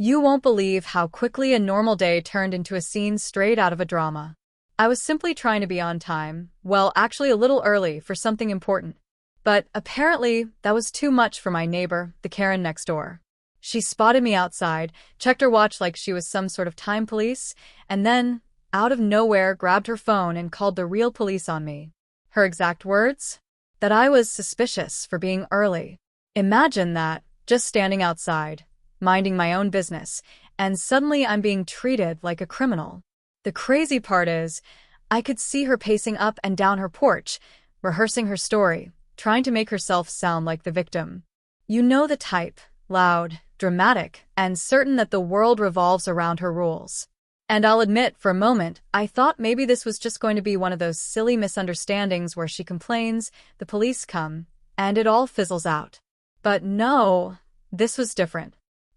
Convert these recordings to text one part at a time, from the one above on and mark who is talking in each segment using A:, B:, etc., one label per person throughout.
A: You won't believe how quickly a normal day turned into a scene straight out of a drama. I was simply trying to be on time, well, actually a little early for something important. But apparently, that was too much for my neighbor, the Karen next door. She spotted me outside, checked her watch like she was some sort of time police, and then, out of nowhere, grabbed her phone and called the real police on me. Her exact words? That I was suspicious for being early. Imagine that, just standing outside, minding my own business, and suddenly I'm being treated like a criminal. The crazy part is, I could see her pacing up and down her porch, rehearsing her story, trying to make herself sound like the victim. You know the type, loud, dramatic, and certain that the world revolves around her rules. And I'll admit, for a moment, I thought maybe this was just going to be one of those silly misunderstandings where she complains, the police come, and it all fizzles out. But no, this was different.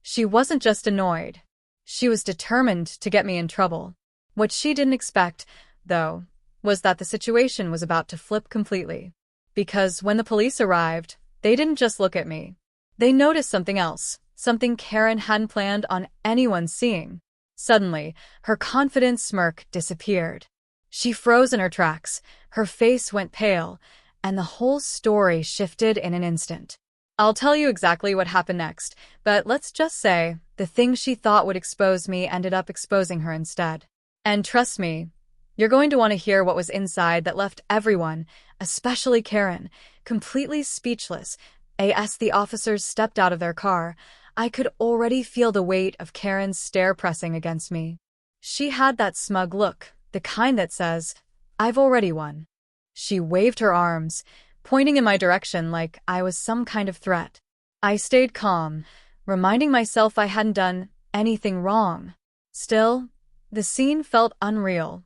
A: She wasn't just annoyed. She was determined to get me in trouble. What she didn't expect, though, was that the situation was about to flip completely. Because when the police arrived, they didn't just look at me. They noticed something else, something Karen hadn't planned on anyone seeing. Suddenly, her confident smirk disappeared. She froze in her tracks, her face went pale, and the whole story shifted in an instant. I'll tell you exactly what happened next, but let's just say the thing she thought would expose me ended up exposing her instead. And trust me, you're going to want to hear what was inside that left everyone, especially Karen, completely speechless. As the officers stepped out of their car, I could already feel the weight of Karen's stare pressing against me. She had that smug look, the kind that says, "I've already won." She waved her arms, pointing in my direction like I was some kind of threat. I stayed calm, reminding myself I hadn't done anything wrong. Still, the scene felt unreal.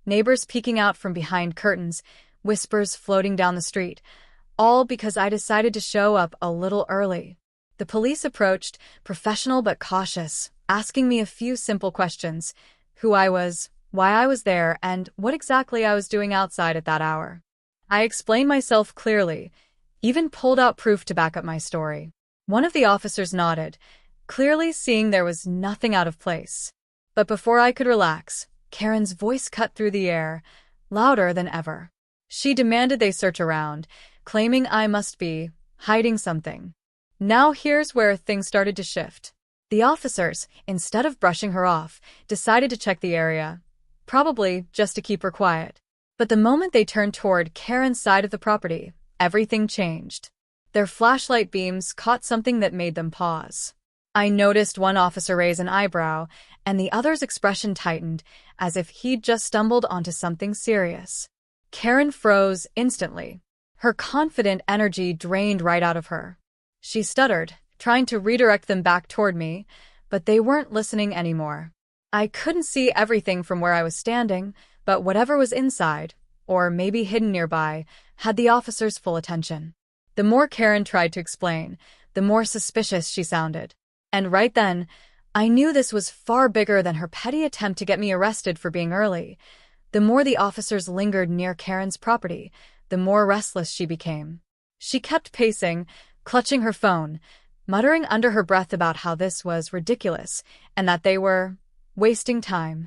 A: Neighbors peeking out from behind curtains, whispers floating down the street, all because I decided to show up a little early. The police approached, professional but cautious, asking me a few simple questions: who I was, why I was there, and what exactly I was doing outside at that hour. I explained myself clearly, even pulled out proof to back up my story. One of the officers nodded, clearly seeing there was nothing out of place. But before I could relax, Karen's voice cut through the air, louder than ever. She demanded they search around, claiming I must be hiding something. Now here's where things started to shift. The officers, instead of brushing her off, decided to check the area, probably just to keep her quiet. But the moment they turned toward Karen's side of the property, everything changed. Their flashlight beams caught something that made them pause. I noticed one officer raise an eyebrow, and the other's expression tightened, as if he'd just stumbled onto something serious. Karen froze instantly. Her confident energy drained right out of her. She stuttered, trying to redirect them back toward me, but they weren't listening anymore. I couldn't see everything from where I was standing, but whatever was inside, or maybe hidden nearby, had the officers' full attention. The more Karen tried to explain, the more suspicious she sounded. And right then, I knew this was far bigger than her petty attempt to get me arrested for being early. The more the officers lingered near Karen's property, the more restless she became. She kept pacing, clutching her phone, muttering under her breath about how this was ridiculous and that they were wasting time.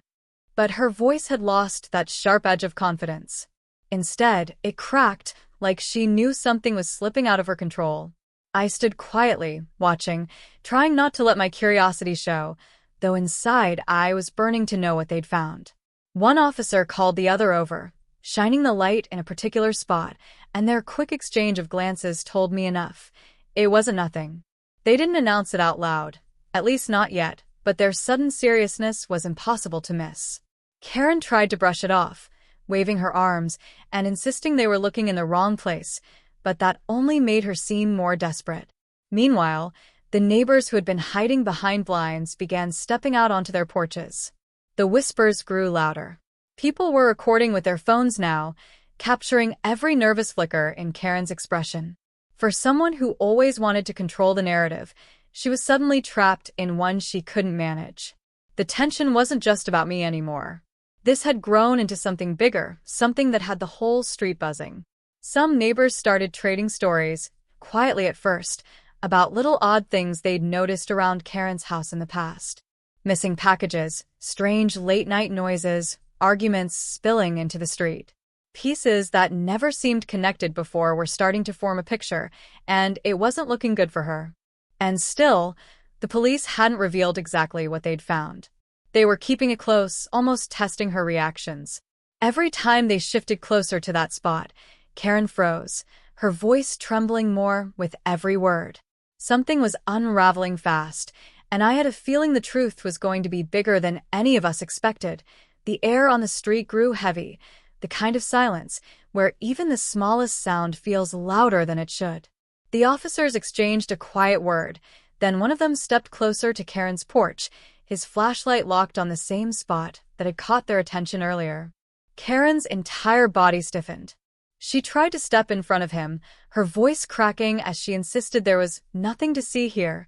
A: But her voice had lost that sharp edge of confidence. Instead, it cracked, like she knew something was slipping out of her control. I stood quietly, watching, trying not to let my curiosity show, though inside I was burning to know what they'd found. One officer called the other over, shining the light in a particular spot, and their quick exchange of glances told me enough. It wasn't nothing. They didn't announce it out loud, at least not yet, but their sudden seriousness was impossible to miss. Karen tried to brush it off, waving her arms and insisting they were looking in the wrong place, but that only made her seem more desperate. Meanwhile, the neighbors who had been hiding behind blinds began stepping out onto their porches. The whispers grew louder. People were recording with their phones now, capturing every nervous flicker in Karen's expression. For someone who always wanted to control the narrative, she was suddenly trapped in one she couldn't manage. The tension wasn't just about me anymore. This had grown into something bigger, something that had the whole street buzzing. Some neighbors started trading stories, quietly at first, about little odd things they'd noticed around Karen's house in the past. Missing packages, strange late-night noises, arguments spilling into the street. Pieces that never seemed connected before were starting to form a picture, and it wasn't looking good for her. And still, the police hadn't revealed exactly what they'd found. They were keeping it close, almost testing her reactions. Every time they shifted closer to that spot, Karen froze, her voice trembling more with every word. Something was unraveling fast, and I had a feeling the truth was going to be bigger than any of us expected. The air on the street grew heavy, the kind of silence where even the smallest sound feels louder than it should. The officers exchanged a quiet word, then one of them stepped closer to Karen's porch, his flashlight locked on the same spot that had caught their attention earlier. Karen's entire body stiffened. She tried to step in front of him, her voice cracking as she insisted there was nothing to see here,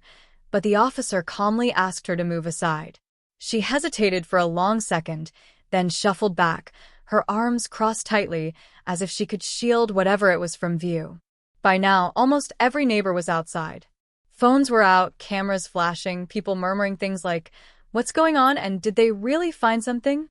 A: but the officer calmly asked her to move aside. She hesitated for a long second, then shuffled back, her arms crossed tightly as if she could shield whatever it was from view. By now, almost every neighbor was outside. Phones were out, cameras flashing, people murmuring things like, "What's going on, and did they really find something?"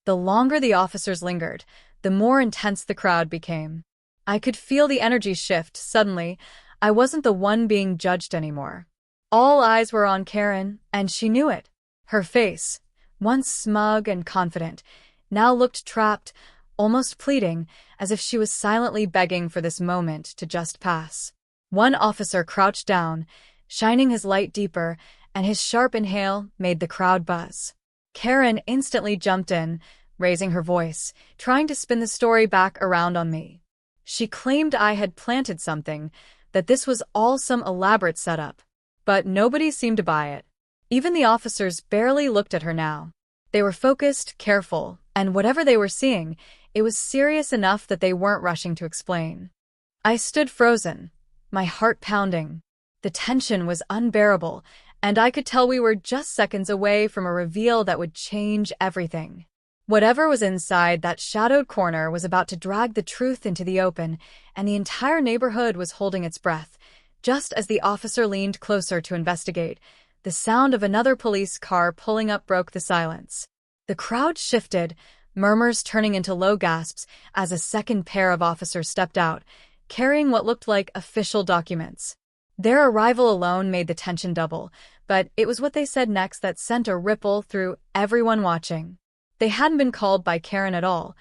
A: The longer the officers lingered, the more intense the crowd became. I could feel the energy shift. Suddenly, I wasn't the one being judged anymore. All eyes were on Karen, and she knew it. Her face, once smug and confident, now looked trapped, almost pleading, as if she was silently begging for this moment to just pass. One officer crouched down, shining his light deeper, and his sharp inhale made the crowd buzz. Karen instantly jumped in, raising her voice, trying to spin the story back around on me. She claimed I had planted something, that this was all some elaborate setup. But nobody seemed to buy it. Even the officers barely looked at her now. They were focused, careful, and whatever they were seeing, it was serious enough that they weren't rushing to explain. I stood frozen, my heart pounding. The tension was unbearable, and I could tell we were just seconds away from a reveal that would change everything. Whatever was inside that shadowed corner was about to drag the truth into the open, and the entire neighborhood was holding its breath. Just as the officer leaned closer to investigate, the sound of another police car pulling up broke the silence. The crowd shifted, murmurs turning into low gasps as a second pair of officers stepped out, carrying what looked like official documents. Their arrival alone made the tension double, but it was what they said next that sent a ripple through everyone watching. They hadn't been called by Karen at all.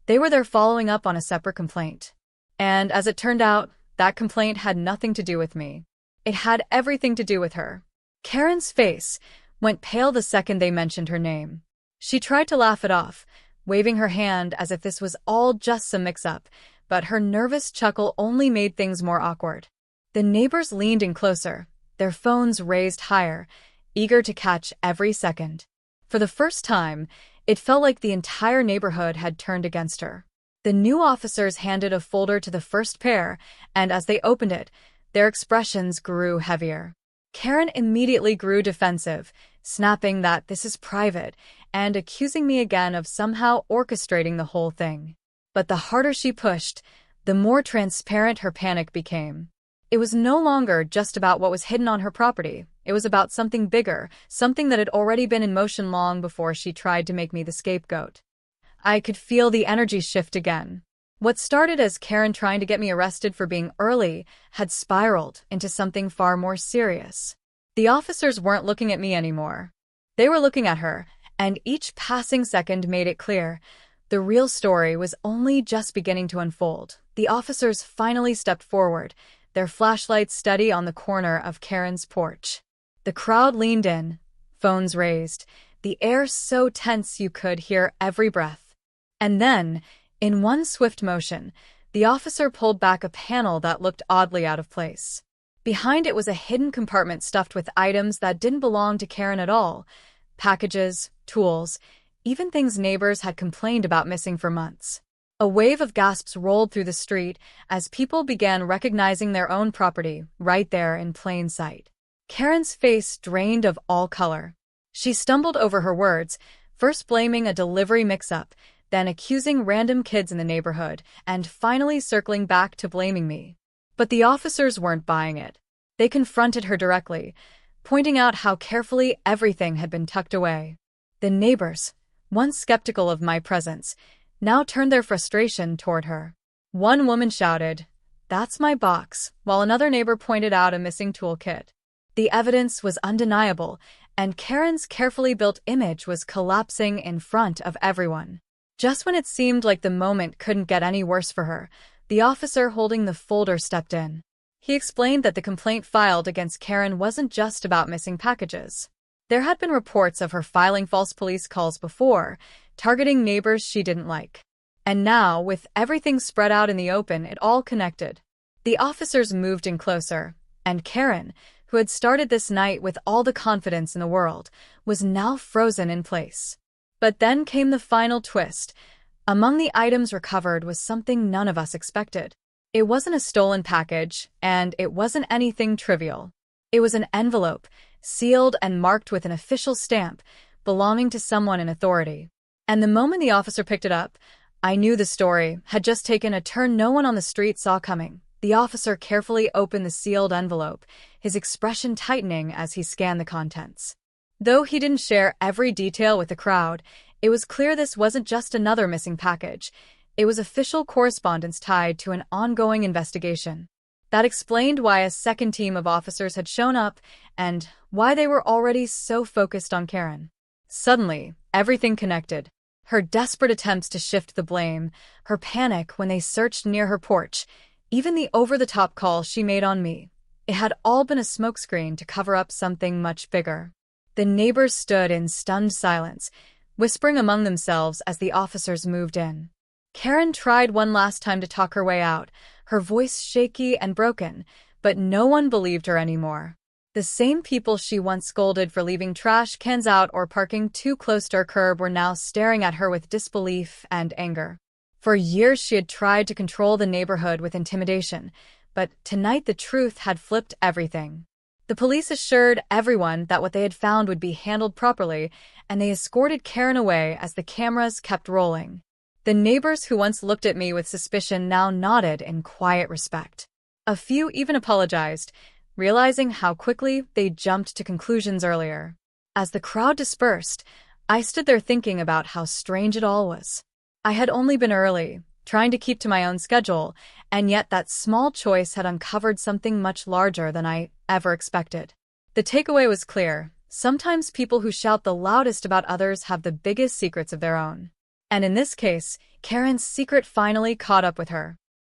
A: They were there following up on a separate complaint. And as it turned out, that complaint had nothing to do with me. It had everything to do with her. Karen's face went pale the second they mentioned her name. She tried to laugh it off, waving her hand as if this was all just some mix-up, but her nervous chuckle only made things more awkward. The neighbors leaned in closer, their phones raised higher, eager to catch every second. For the first time, it felt like the entire neighborhood had turned against her. The new officers handed a folder to the first pair, and as they opened it, their expressions grew heavier. Karen immediately grew defensive, snapping that this is private, and accusing me again of somehow orchestrating the whole thing. But the harder she pushed, the more transparent her panic became. It was no longer just about what was hidden on her property. It was about something bigger, something that had already been in motion long before she tried to make me the scapegoat. I could feel the energy shift again. What started as Karen trying to get me arrested for being early had spiraled into something far more serious. The officers weren't looking at me anymore. They were looking at her, and each passing second made it clear. The real story was only just beginning to unfold. The officers finally stepped forward, their flashlights steady on the corner of Karen's porch. The crowd leaned in, phones raised, the air so tense you could hear every breath. And then, in one swift motion, the officer pulled back a panel that looked oddly out of place. Behind it was a hidden compartment stuffed with items that didn't belong to Karen at all. Packages, tools, even things neighbors had complained about missing for months. A wave of gasps rolled through the street as people began recognizing their own property right there in plain sight. Karen's face drained of all color. She stumbled over her words, first blaming a delivery mix-up, then accusing random kids in the neighborhood, and finally circling back to blaming me. But the officers weren't buying it. They confronted her directly, pointing out how carefully everything had been tucked away. The neighbors, once skeptical of my presence, now turned their frustration toward her. One woman shouted, "That's my box," while another neighbor pointed out a missing toolkit. The evidence was undeniable, and Karen's carefully built image was collapsing in front of everyone. Just when it seemed like the moment couldn't get any worse for her, the officer holding the folder stepped in. He explained that the complaint filed against Karen wasn't just about missing packages. There had been reports of her filing false police calls before, targeting neighbors she didn't like. And now, with everything spread out in the open, it all connected. The officers moved in closer, and Karen, who had started this night with all the confidence in the world, was now frozen in place. But then came the final twist. Among the items recovered was something none of us expected. It wasn't a stolen package, and it wasn't anything trivial. It was an envelope, sealed and marked with an official stamp, belonging to someone in authority. And the moment the officer picked it up, I knew the story had just taken a turn no one on the street saw coming. The officer carefully opened the sealed envelope, his expression tightening as he scanned the contents. Though he didn't share every detail with the crowd, it was clear this wasn't just another missing package. It was official correspondence tied to an ongoing investigation. That explained why a second team of officers had shown up and why they were already so focused on Karen. Suddenly, everything connected. Her desperate attempts to shift the blame, her panic when they searched near her porch, even the over-the-top call she made on me. It had all been a smokescreen to cover up something much bigger. The neighbors stood in stunned silence, whispering among themselves as the officers moved in. Karen tried one last time to talk her way out, her voice shaky and broken, but no one believed her anymore. The same people she once scolded for leaving trash cans out or parking too close to her curb were now staring at her with disbelief and anger. For years she had tried to control the neighborhood with intimidation, but tonight the truth had flipped everything. The police assured everyone that what they had found would be handled properly, and they escorted Karen away as the cameras kept rolling. The neighbors who once looked at me with suspicion now nodded in quiet respect. A few even apologized, realizing how quickly they jumped to conclusions earlier. As the crowd dispersed, I stood there thinking about how strange it all was. I had only been early, trying to keep to my own schedule, and yet that small choice had uncovered something much larger than I ever expected. The takeaway was clear. Sometimes people who shout the loudest about others have the biggest secrets of their own. And in this case, Karen's secret finally caught up with her.